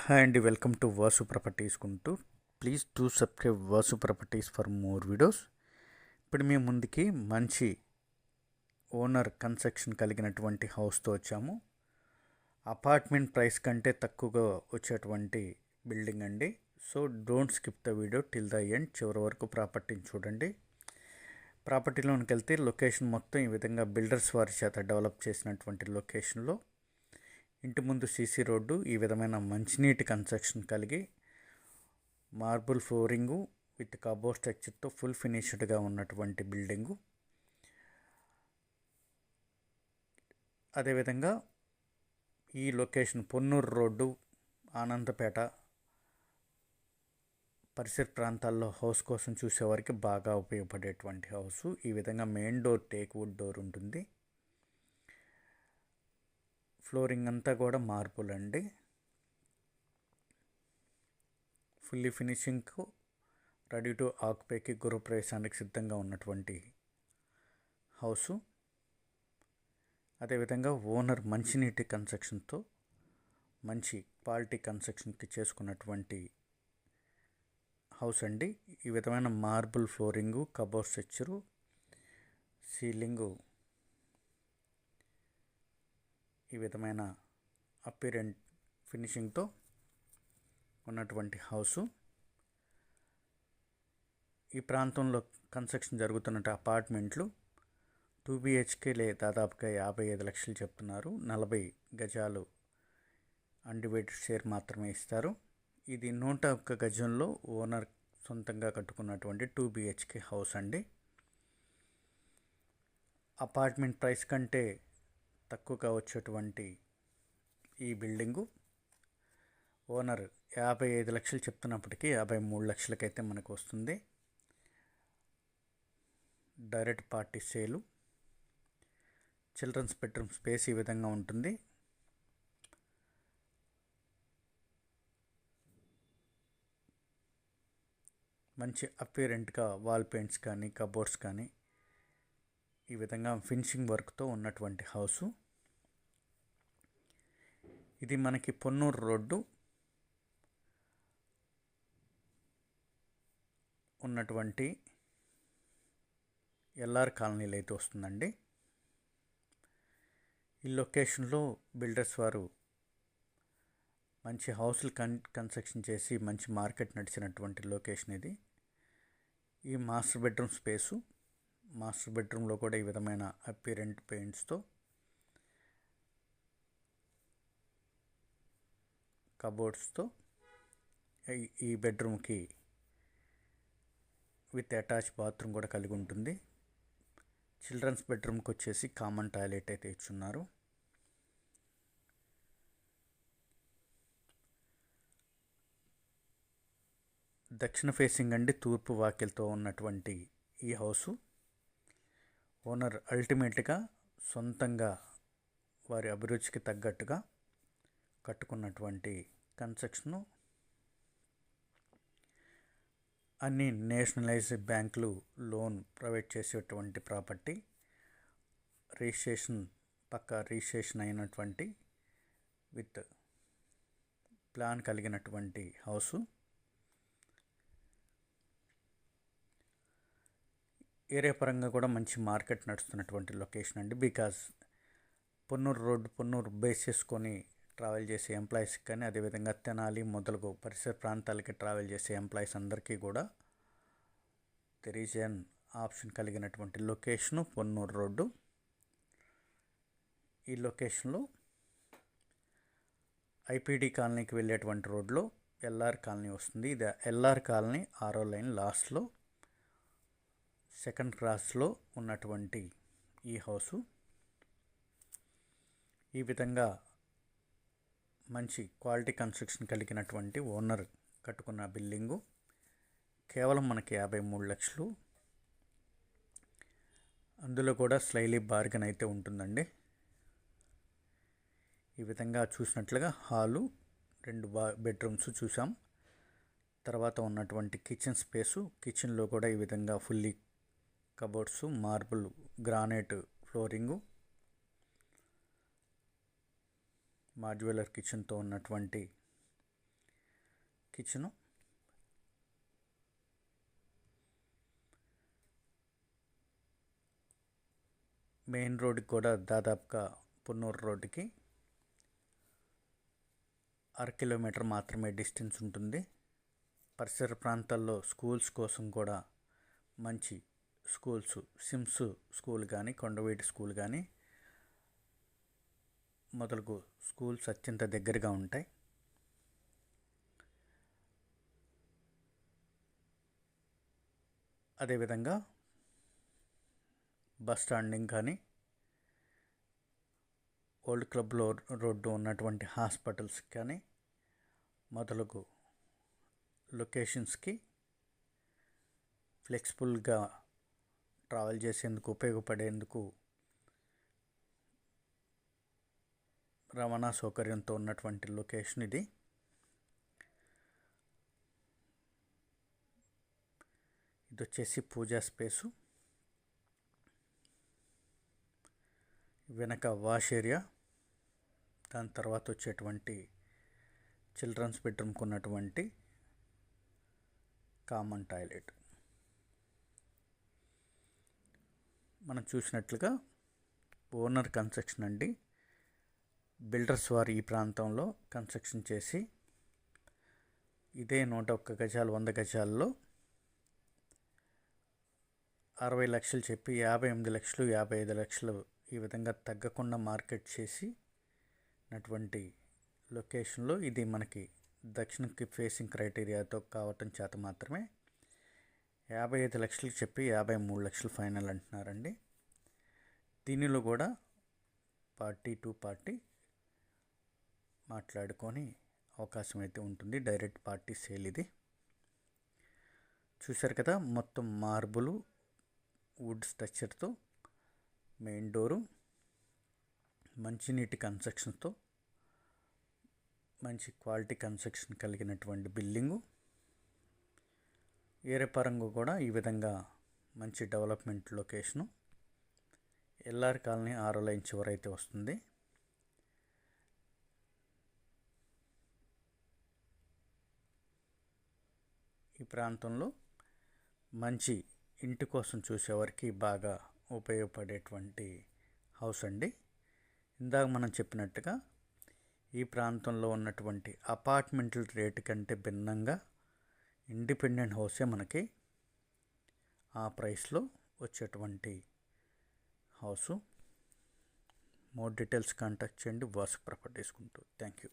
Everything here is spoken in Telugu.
హాయ్ అండి, welcome to Vasu properties Guntur. Please do subscribe Vasu properties for more videos. ఇప్పుడు మేము ముందుకి మంచి ఓనర్ కన్స్ట్రక్షన్ కలిగినటువంటి హౌస్తో వచ్చాము. అపార్ట్మెంట్ ప్రైస్ కంటే తక్కువగా వచ్చేటువంటి బిల్డింగ్ అండి. So don't skip the video till the end, చివరి వరకు ప్రాపర్టీని చూడండి. ప్రాపర్టీలోనికి వెళ్తే లొకేషన్ మొత్తం ఈ విధంగా బిల్డర్స్ వారి చేత డెవలప్ చేసినటువంటి లొకేషన్లో ఇంటి ముందు సీసీ రోడ్డు, ఈ విధమైన మంచినీటి కన్స్ట్రక్షన్ కలిగి మార్బుల్ ఫ్లోరింగు విత్ కబో స్ట్రక్చర్తో ఫుల్ ఫినిష్డ్గా ఉన్నటువంటి బిల్డింగు. అదేవిధంగా ఈ లొకేషన్ పొన్నూరు రోడ్డు, ఆనందపేట పరిసర ప్రాంతాల్లో హౌస్ కోసం చూసేవారికి బాగా ఉపయోగపడేటువంటి హౌసు. ఈ విధంగా main door teak wood door ఉంటుంది. ఫ్లోరింగ్ అంతా కూడా మార్బుల్ అండి. ఫుల్లీ ఫినిషింగ్కు రెడీ టు ఆక్యుపైకి గృహప్రవేశానికి సిద్ధంగా ఉన్నటువంటి హౌసు. అదేవిధంగా ఓనర్ మంచినీటి కన్స్ట్రక్షన్తో మంచి క్వాలిటీ కన్స్ట్రక్షన్కి చేసుకున్నటువంటి హౌస్ అండి. ఈ విధమైన marble flooring, cupboard structure, ceiling, ఈ విధమైన అపిరెంట్ ఫినిషింగ్తో ఉన్నటువంటి హౌసు. ఈ ప్రాంతంలో కన్స్ట్రక్షన్ జరుగుతున్న అపార్ట్మెంట్లు 2 BHK దాదాపుగా 55 లక్షలు చెప్తున్నారు. 40 గజాలు అన్డివైడెడ్ షేర్ మాత్రమే ఇస్తారు. ఇది 101 గజంలో ఓనర్ సొంతంగా కట్టుకున్నటువంటి 2 BHK హౌస్ అండి. అపార్ట్మెంట్ ప్రైస్ కంటే తక్కువగా వచ్చేటువంటి ఈ బిల్డింగు ఓనర్ 55 లక్షలు చెప్తున్నప్పటికీ 53 లక్షలకైతే మనకు వస్తుంది. డైరెక్ట్ పార్టీ సేలు. చిల్డ్రన్స్ బెడ్రూమ్ స్పేస్ ఈ విధంగా ఉంటుంది. మంచి అపిరెంట్గా వాల్ పెయింట్స్ కానీ కబోర్డ్స్ కానీ ఈ విధంగా ఫినిషింగ్ వర్క్తో ఉన్నటువంటి హౌసు. ఇది మనకి పొన్నూరు రోడ్డు ఉన్నటువంటి ఎల్ఆర్ కాలనీలో అయితే వస్తుందండి. ఈ లొకేషన్లో బిల్డర్స్ వారు మంచి హౌస్లు కన్స్ట్రక్షన్ చేసి మంచి మార్కెట్ నడిచినటువంటి లొకేషన్ ఇది. ఈ మాస్టర్ బెడ్రూమ్ స్పేసు. మాస్టర్ బెడ్రూమ్లో కూడా ఈ విధమైన అపిరెంట్ పెయింట్స్తో కబోర్డ్స్తో ఈ బెడ్రూమ్కి విత్ అటాచ్ బాత్రూమ్ కూడా కలిగి ఉంటుంది. చిల్డ్రన్స్ బెడ్రూమ్కి వచ్చేసి కామన్ టాయిలెట్ అయితే ఇచ్చున్నారు. దక్షిణ ఫేసింగ్ అండి, తూర్పు వాకిలతో ఉన్నటువంటి ఈ హౌసు ఓనర్ అల్టిమేట్గా సొంతంగా వారి అభిరుచికి తగ్గట్టుగా కట్టుకున్నటువంటి కన్స్ట్రక్షను. అన్ని నేషనలైజ్డ్ బ్యాంకులు లోన్ ప్రొవైడ్ చేసేటువంటి ప్రాపర్టీ. రిజిస్ట్రేషన్ అయినటువంటి విత్ ప్లాన్ కలిగినటువంటి హౌసు. ఏరియా పరంగా కూడా మంచి మార్కెట్ నడుస్తున్నటువంటి లొకేషన్ అండి. Because Ponnur road, Ponnur base చేసుకొని ట్రావెల్ చేసే ఎంప్లాయీస్కి కానీ, అదేవిధంగా తెనాలి మొదలగు పరిసర ప్రాంతాలకి ట్రావెల్ చేసే ఎంప్లాయీస్ అందరికీ కూడా దెర్ ఈజ్ ఎన్ ఆప్షన్ కలిగినటువంటి లొకేషను పొన్నూరు రోడ్డు. ఈ లొకేషన్లో ఐపీడీ కాలనీకి వెళ్ళేటువంటి రోడ్లో ఎల్ఆర్ కాలనీ వస్తుంది. ఇది ఎల్ఆర్ కాలనీ 6వ లైన్ లాస్ట్లో సెకండ్ క్రాస్లో ఉన్నటువంటి ఈ హౌసు. ఈ విధంగా మంచి క్వాలిటీ కన్స్ట్రక్షన్ కలిగినటువంటి ఓనర్ కట్టుకున్న బిల్డింగు కేవలం మనకి 53 లక్షలు. అందులో కూడా స్లైలీ బార్గెన్ అయితే ఉంటుందండి. ఈ విధంగా చూసినట్లుగా హాలు, 2 బెడ్రూమ్స్ చూసాం. తర్వాత ఉన్నటువంటి కిచెన్ స్పేసు. కిచెన్లో కూడా ఈ విధంగా fully cupboards, marble granite flooring, modular కిచెన్తో ఉన్నటువంటి కిచెను. మెయిన్ రోడ్కి కూడా దాదాపుగా పున్నూరు రోడ్డుకి 1/2 కిలోమీటర్ మాత్రమే డిస్టెన్స్ ఉంటుంది. పరిసర ప్రాంతాల్లో స్కూల్స్ కోసం కూడా మంచి స్కూల్స్, సిమ్స్ స్కూల్ కానీ, కొండవీటి స్కూల్ కానీ మొదలగు స్కూల్స్ అత్యంత దగ్గరగా ఉంటాయి. అదేవిధంగా బస్ స్టాండింగ్ కానీ, ఓల్డ్ క్లబ్ రోడ్డు ఉన్నటువంటి హాస్పిటల్స్ కానీ మొదలగు లొకేషన్స్కి ఫ్లెక్సిబుల్గా ట్రావెల్ చేసేందుకు ఉపయోగపడేందుకు రవాణా సౌకర్యంతో ఉన్నటువంటి లొకేషన్ ఇది. ఇది వచ్చేసి పూజా స్పేసు, వెనక వాష్ ఏరియా, దాని తర్వాత వచ్చేటువంటి చిల్డ్రన్స్ బెడ్రూమ్కి ఉన్నటువంటి కామన్ టాయిలెట్. మనం చూసినట్లుగా ఓనర్ కన్స్ట్రక్షన్ అండి. బిల్డర్స్ వారు ఈ ప్రాంతంలో కన్స్ట్రక్షన్ చేసి ఇదే 101 గజాలు 100 గజాల్లో 60 లక్షలు చెప్పి 58 లక్షలు 55 లక్షలు ఈ విధంగా తగ్గకుండా మార్కెట్ చేసినటువంటి లొకేషన్లో ఇది మనకి దక్షిణకి ఫేసింగ్ క్రైటీరియాతో కావటం చేత మాత్రమే 55 లక్షలకు చెప్పి 53 లక్షలు ఫైనల్ అంటున్నారండి. దీనిలో కూడా పార్టీ టు పార్టీ మాట్లాడుకొని అవకాశం అయితే ఉంటుంది. డైరెక్ట్ పార్టీ సేల్ ఇది. చూశారు కదా, మొత్తం మార్బులు వుడ్ స్ట్రక్చర్తో మెయిన్ డోరు, మంచినీటి కన్స్ట్రక్షన్తో మంచి క్వాలిటీ కన్స్ట్రక్షన్ కలిగినటువంటి బిల్డింగు. ఏరే పరంగా కూడా ఈ విధంగా మంచి డెవలప్మెంట్ లొకేషను. ఎల్ఆర్ కాలనీ 6వ లైన్ చివరైతే వస్తుంది. ఈ ప్రాంతంలో మంచి ఇంటి కోసం చూసేవారికి బాగా ఉపయోగపడేటువంటి హౌస్ అండి. ఇందాక మనం చెప్పినట్టుగా ఈ ప్రాంతంలో ఉన్నటువంటి అపార్ట్మెంట్ల రేటు కంటే భిన్నంగా ఇండిపెండెంట్ హౌసే మనకి ఆ ప్రైస్లో వచ్చేటువంటి హౌసు. మోర్ డీటెయిల్స్ కాంటాక్ట్ చేయండి వాసు ప్రాపర్టీస్. Thank you.